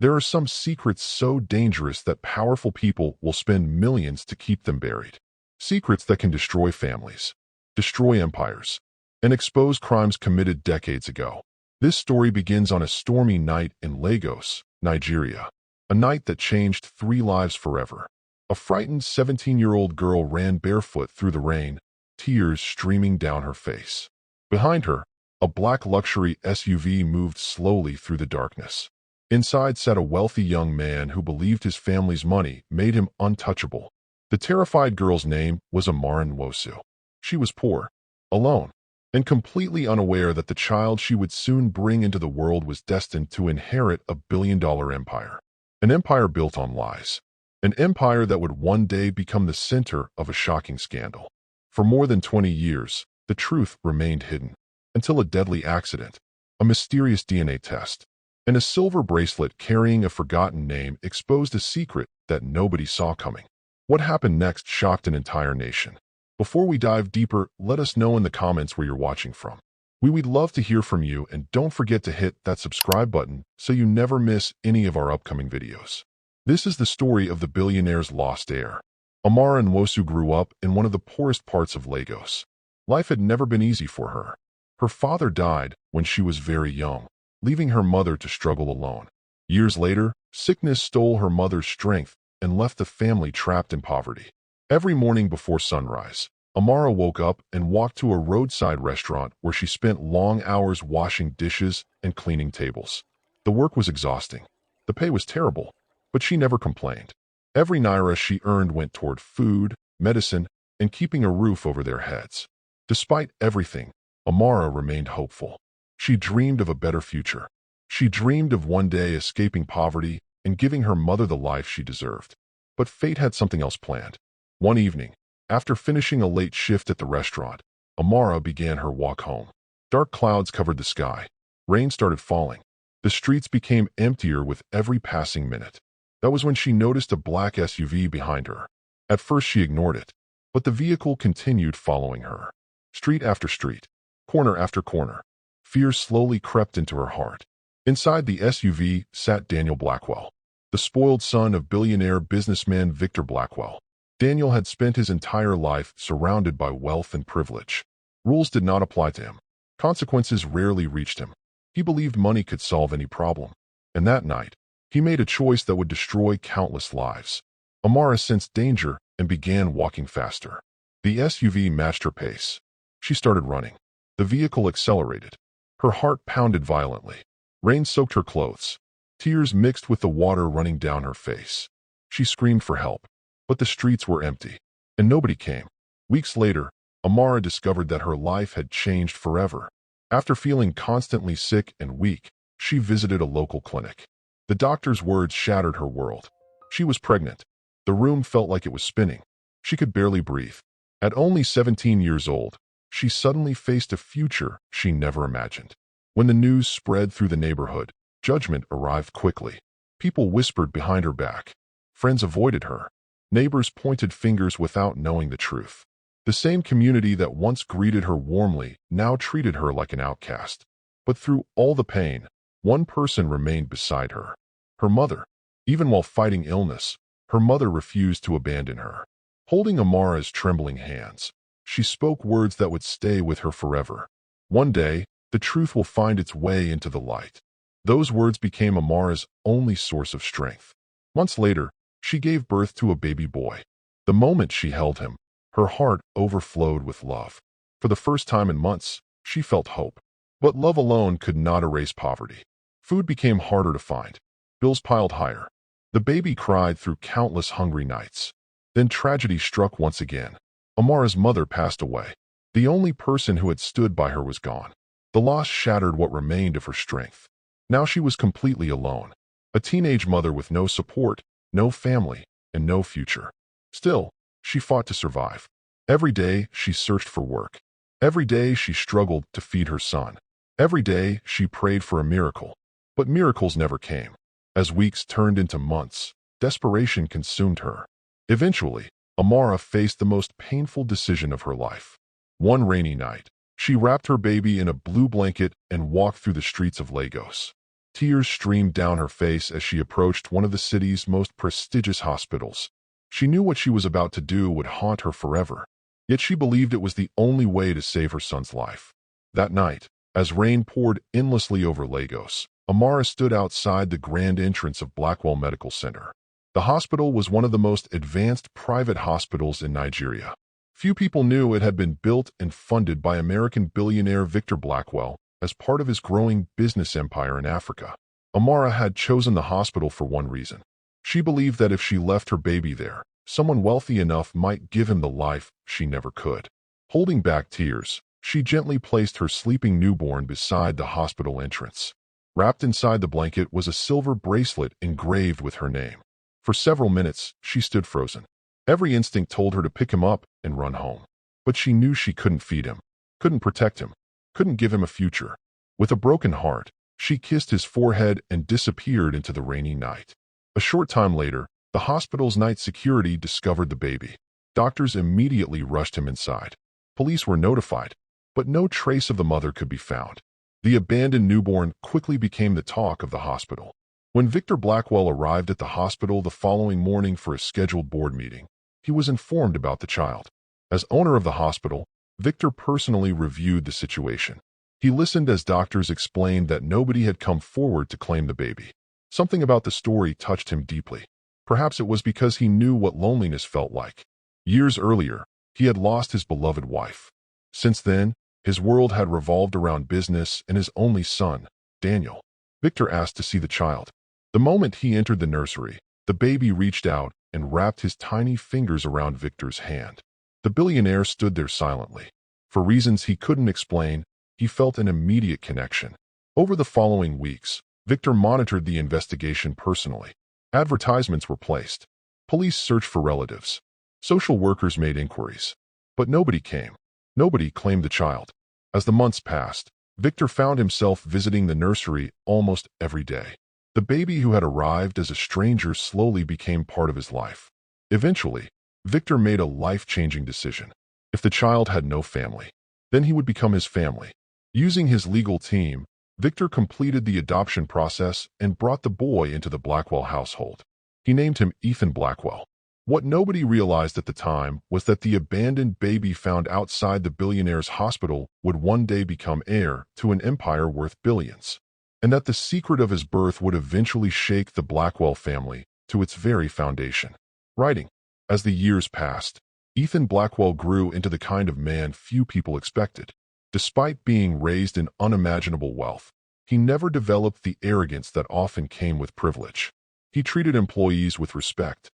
There are some secrets so dangerous that powerful people will spend millions to keep them buried. Secrets that can destroy families, destroy empires, and expose crimes committed decades ago. This story begins on a stormy night in Lagos, Nigeria. A night that changed 3 lives forever. A frightened 17-year-old girl ran barefoot through the rain, tears streaming down her face. Behind her, a black luxury SUV moved slowly through the darkness. Inside sat a wealthy young man who believed his family's money made him untouchable. The terrified girl's name was Amara Nwosu. She was poor, alone, and completely unaware that the child she would soon bring into the world was destined to inherit a billion-dollar empire. An empire built on lies. An empire that would one day become the center of a shocking scandal. For more than 20 years, the truth remained hidden, until a deadly accident, a mysterious DNA test, and a silver bracelet carrying a forgotten name exposed a secret that nobody saw coming. What happened next shocked an entire nation. Before we dive deeper, let us know in the comments where you're watching from. We would love to hear from you, and don't forget to hit that subscribe button so you never miss any of our upcoming videos. This is the story of the billionaire's lost heir. Amara Nwosu grew up in one of the poorest parts of Lagos. Life had never been easy for her. Her father died when she was very young, leaving her mother to struggle alone. Years later, sickness stole her mother's strength and left the family trapped in poverty. Every morning before sunrise, Amara woke up and walked to a roadside restaurant where she spent long hours washing dishes and cleaning tables. The work was exhausting. The pay was terrible, but she never complained. Every naira she earned went toward food, medicine, and keeping a roof over their heads. Despite everything, Amara remained hopeful. She dreamed of a better future. She dreamed of one day escaping poverty and giving her mother the life she deserved. But fate had something else planned. One evening, after finishing a late shift at the restaurant, Amara began her walk home. Dark clouds covered the sky. Rain started falling. The streets became emptier with every passing minute. That was when she noticed a black SUV behind her. At first she ignored it, but the vehicle continued following her. Street after street, corner after corner. Fear slowly crept into her heart. Inside the SUV sat Daniel Blackwell, the spoiled son of billionaire businessman Victor Blackwell. Daniel had spent his entire life surrounded by wealth and privilege. Rules did not apply to him. Consequences rarely reached him. He believed money could solve any problem. And that night, he made a choice that would destroy countless lives. Amara sensed danger and began walking faster. The SUV matched her pace. She started running. The vehicle accelerated. Her heart pounded violently. Rain soaked her clothes. Tears mixed with the water running down her face. She screamed for help, but the streets were empty, and nobody came. Weeks later, Amara discovered that her life had changed forever. After feeling constantly sick and weak, she visited a local clinic. The doctor's words shattered her world. She was pregnant. The room felt like it was spinning. She could barely breathe. At only 17 years old, she suddenly faced a future she never imagined. When the news spread through the neighborhood, judgment arrived quickly. People whispered behind her back. Friends avoided her. Neighbors pointed fingers without knowing the truth. The same community that once greeted her warmly now treated her like an outcast. But through all the pain, one person remained beside her. Her mother. Even while fighting illness, her mother refused to abandon her. Holding Amara's trembling hands, she spoke words that would stay with her forever. One day, the truth will find its way into the light. Those words became Amara's only source of strength. Months later, she gave birth to a baby boy. The moment she held him, her heart overflowed with love. For the first time in months, she felt hope. But love alone could not erase poverty. Food became harder to find. Bills piled higher. The baby cried through countless hungry nights. Then tragedy struck once again. Amara's mother passed away. The only person who had stood by her was gone. The loss shattered what remained of her strength. Now she was completely alone. A teenage mother with no support, no family, and no future. Still, she fought to survive. Every day, she searched for work. Every day, she struggled to feed her son. Every day, she prayed for a miracle. But miracles never came. As weeks turned into months, desperation consumed her. Eventually, Amara faced the most painful decision of her life. One rainy night, she wrapped her baby in a blue blanket and walked through the streets of Lagos. Tears streamed down her face as she approached one of the city's most prestigious hospitals. She knew what she was about to do would haunt her forever, yet she believed it was the only way to save her son's life. That night, as rain poured endlessly over Lagos, Amara stood outside the grand entrance of Blackwell Medical Center. The hospital was one of the most advanced private hospitals in Nigeria. Few people knew it had been built and funded by American billionaire Victor Blackwell as part of his growing business empire in Africa. Amara had chosen the hospital for one reason. She believed that if she left her baby there, someone wealthy enough might give him the life she never could. Holding back tears, she gently placed her sleeping newborn beside the hospital entrance. Wrapped inside the blanket was a silver bracelet engraved with her name. For several minutes, she stood frozen. Every instinct told her to pick him up and run home. But she knew she couldn't feed him, couldn't protect him, couldn't give him a future. With a broken heart, she kissed his forehead and disappeared into the rainy night. A short time later, the hospital's night security discovered the baby. Doctors immediately rushed him inside. Police were notified, but no trace of the mother could be found. The abandoned newborn quickly became the talk of the hospital. When Victor Blackwell arrived at the hospital the following morning for a scheduled board meeting, he was informed about the child. As owner of the hospital, Victor personally reviewed the situation. He listened as doctors explained that nobody had come forward to claim the baby. Something about the story touched him deeply. Perhaps it was because he knew what loneliness felt like. Years earlier, he had lost his beloved wife. Since then, his world had revolved around business and his only son, Daniel. Victor asked to see the child. The moment he entered the nursery, the baby reached out and wrapped his tiny fingers around Victor's hand. The billionaire stood there silently. For reasons he couldn't explain, he felt an immediate connection. Over the following weeks, Victor monitored the investigation personally. Advertisements were placed. Police searched for relatives. Social workers made inquiries. But nobody came. Nobody claimed the child. As the months passed, Victor found himself visiting the nursery almost every day. The baby who had arrived as a stranger slowly became part of his life. Eventually, Victor made a life-changing decision. If the child had no family, then he would become his family. Using his legal team, Victor completed the adoption process and brought the boy into the Blackwell household. He named him Ethan Blackwell. What nobody realized at the time was that the abandoned baby found outside the billionaire's hospital would one day become heir to an empire worth billions, and that the secret of his birth would eventually shake the Blackwell family to its very foundation. Writing. As the years passed, Ethan Blackwell grew into the kind of man few people expected. Despite being raised in unimaginable wealth, he never developed the arrogance that often came with privilege. He treated employees with respect.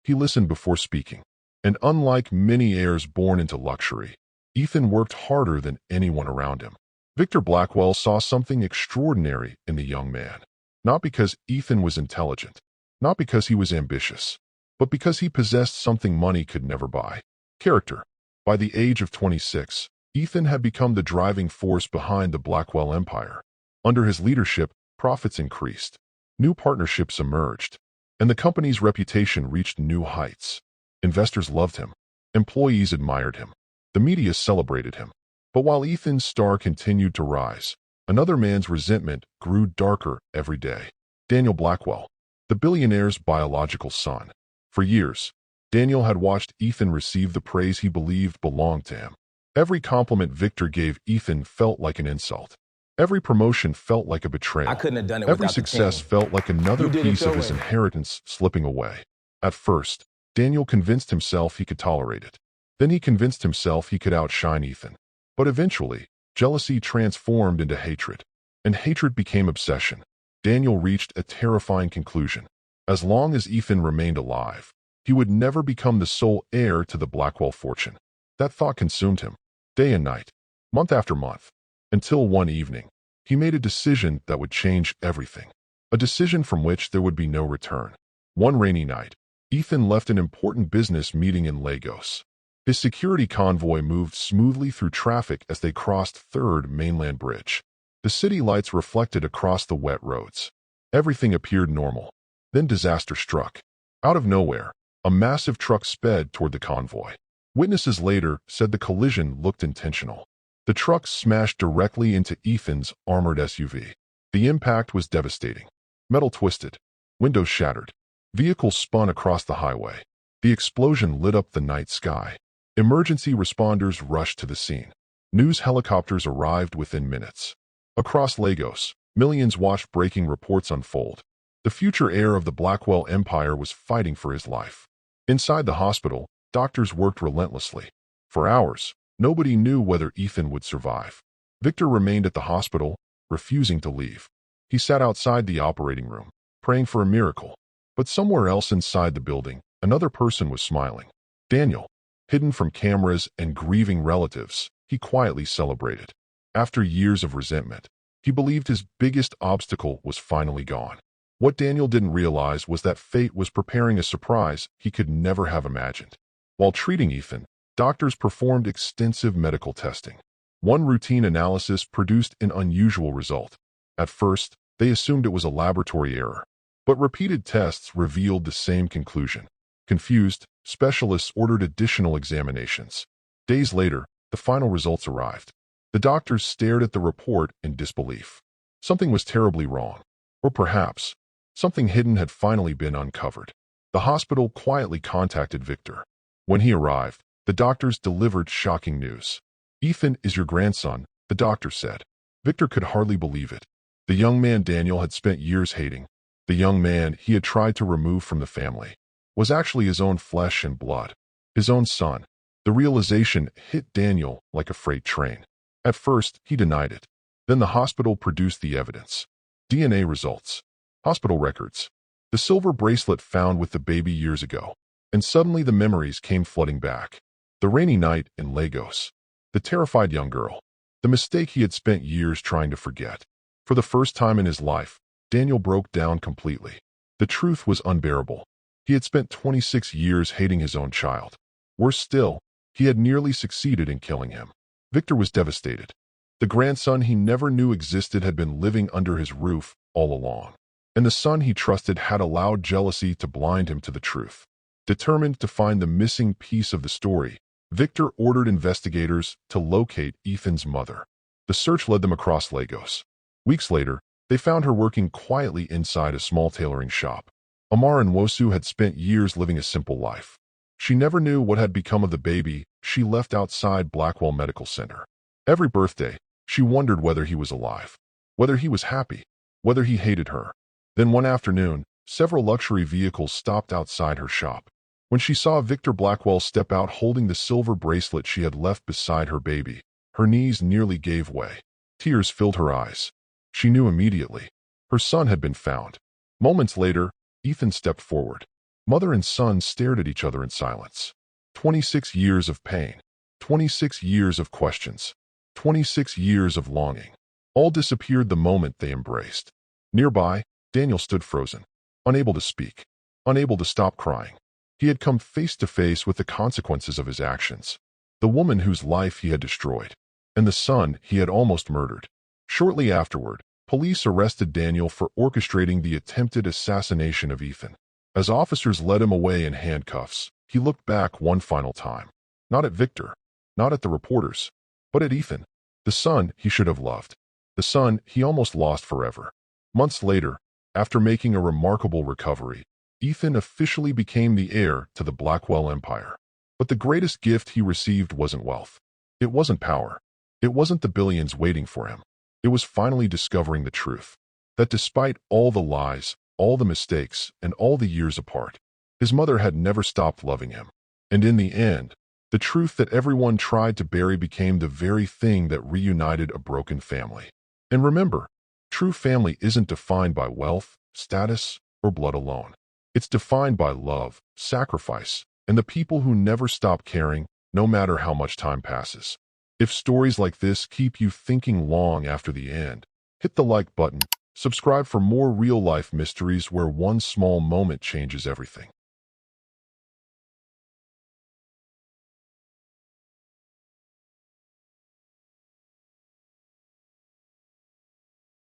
He listened before speaking. And unlike many heirs born into luxury, Ethan worked harder than anyone around him. Victor Blackwell saw something extraordinary in the young man. Not because Ethan was intelligent, not because he was ambitious, but because he possessed something money could never buy: character. By the age of 26, Ethan had become the driving force behind the Blackwell empire. Under his leadership, profits increased, new partnerships emerged, and the company's reputation reached new heights. Investors loved him. Employees admired him. The media celebrated him. But while Ethan's star continued to rise, another man's resentment grew darker every day. Daniel Blackwell, the billionaire's biological son. For years, Daniel had watched Ethan receive the praise he believed belonged to him. Every compliment Victor gave Ethan felt like an insult. Every promotion felt like a betrayal. I couldn't have done it Every without the success team. felt like another You did it piece your of his way. inheritance slipping away. At first, Daniel convinced himself he could tolerate it. Then he convinced himself he could outshine Ethan. But eventually, jealousy transformed into hatred, and hatred became obsession. Daniel reached a terrifying conclusion. As long as Ethan remained alive, he would never become the sole heir to the Blackwell fortune. That thought consumed him, day and night, month after month, until one evening, he made a decision that would change everything. A decision from which there would be no return. One rainy night, Ethan left an important business meeting in Lagos. His security convoy moved smoothly through traffic as they crossed Third Mainland Bridge. The city lights reflected across the wet roads. Everything appeared normal. Then disaster struck. Out of nowhere, a massive truck sped toward the convoy. Witnesses later said the collision looked intentional. The truck smashed directly into Ethan's armored SUV. The impact was devastating. Metal twisted. Windows shattered. Vehicles spun across the highway. The explosion lit up the night sky. Emergency responders rushed to the scene. News helicopters arrived within minutes. Across Lagos, millions watched breaking reports unfold. The future heir of the Blackwell empire was fighting for his life. Inside the hospital, doctors worked relentlessly. For hours, nobody knew whether Ethan would survive. Victor remained at the hospital, refusing to leave. He sat outside the operating room, praying for a miracle. But somewhere else inside the building, another person was smiling. Daniel. Hidden from cameras and grieving relatives, he quietly celebrated. After years of resentment, he believed his biggest obstacle was finally gone. What Daniel didn't realize was that fate was preparing a surprise he could never have imagined. While treating Ethan, doctors performed extensive medical testing. One routine analysis produced an unusual result. At first, they assumed it was a laboratory error. But repeated tests revealed the same conclusion. Confused, specialists ordered additional examinations. Days later, the final results arrived. The doctors stared at the report in disbelief. Something was terribly wrong. Or perhaps, something hidden had finally been uncovered. The hospital quietly contacted Victor. When he arrived, the doctors delivered shocking news. "Ethan is your grandson," the doctor said. Victor could hardly believe it. The young man Daniel had spent years hating, the young man he had tried to remove from the family, was actually his own flesh and blood, his own son. The realization hit Daniel like a freight train. At first, he denied it. Then the hospital produced the evidence. DNA results. Hospital records. The silver bracelet found with the baby years ago. And suddenly the memories came flooding back. The rainy night in Lagos. The terrified young girl. The mistake he had spent years trying to forget. For the first time in his life, Daniel broke down completely. The truth was unbearable. He had spent 26 years hating his own child. Worse still, he had nearly succeeded in killing him. Victor was devastated. The grandson he never knew existed had been living under his roof all along. And the son he trusted had allowed jealousy to blind him to the truth. Determined to find the missing piece of the story, Victor ordered investigators to locate Ethan's mother. The search led them across Lagos. Weeks later, they found her working quietly inside a small tailoring shop. Amara Nwosu had spent years living a simple life. She never knew what had become of the baby she left outside Blackwell Medical Center. Every birthday, she wondered whether he was alive, whether he was happy, whether he hated her. Then one afternoon, several luxury vehicles stopped outside her shop. When she saw Victor Blackwell step out holding the silver bracelet she had left beside her baby, her knees nearly gave way. Tears filled her eyes. She knew immediately. Her son had been found. Moments later, Ethan stepped forward. Mother and son stared at each other in silence. 26 years of pain. 26 years of questions. 26 years of longing. All disappeared the moment they embraced. Nearby, Daniel stood frozen, unable to speak, unable to stop crying. He had come face to face with the consequences of his actions. The woman whose life he had destroyed, and the son he had almost murdered. Shortly afterward, police arrested Daniel for orchestrating the attempted assassination of Ethan. As officers led him away in handcuffs, he looked back one final time. Not at Victor, not at the reporters, but at Ethan, the son he should have loved, the son he almost lost forever. Months later, after making a remarkable recovery, Ethan officially became the heir to the Blackwell empire. But the greatest gift he received wasn't wealth. It wasn't power. It wasn't the billions waiting for him. It was finally discovering the truth. That despite all the lies, all the mistakes, and all the years apart, his mother had never stopped loving him. And in the end, the truth that everyone tried to bury became the very thing that reunited a broken family. And remember, true family isn't defined by wealth, status, or blood alone. It's defined by love, sacrifice, and the people who never stop caring, no matter how much time passes. If stories like this keep you thinking long after the end, hit the like button, subscribe for more real-life mysteries where one small moment changes everything.